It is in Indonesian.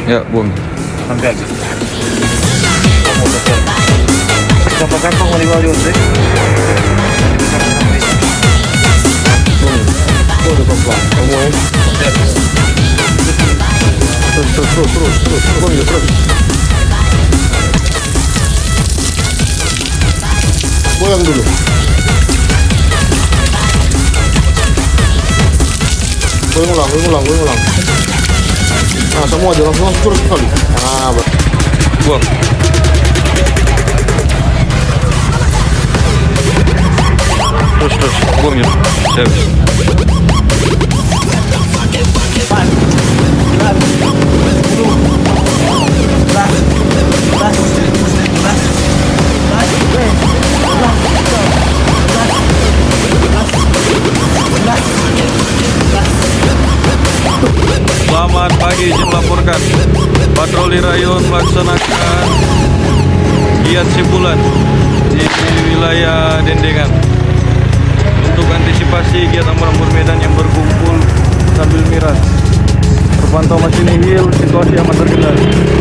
Ya, buang. Sampai aja. Berapa kantong mau dibawa di Ose? Oh, udah pelan. Kamu ya. Terus. Kamu ya, terus. Goyang dulu. Goyang ulang. Nah, semua aja langsung terus sekali. Nah, Buang. Terus. Buang ya. Ya. Selamat pagi, izin melaporkan patroli rayon melaksanakan giat sibulan di wilayah Dendengan untuk antisipasi giat ampur medan yang berkumpul sambil miras. Terpantau masih nihil, situasi aman terkendali.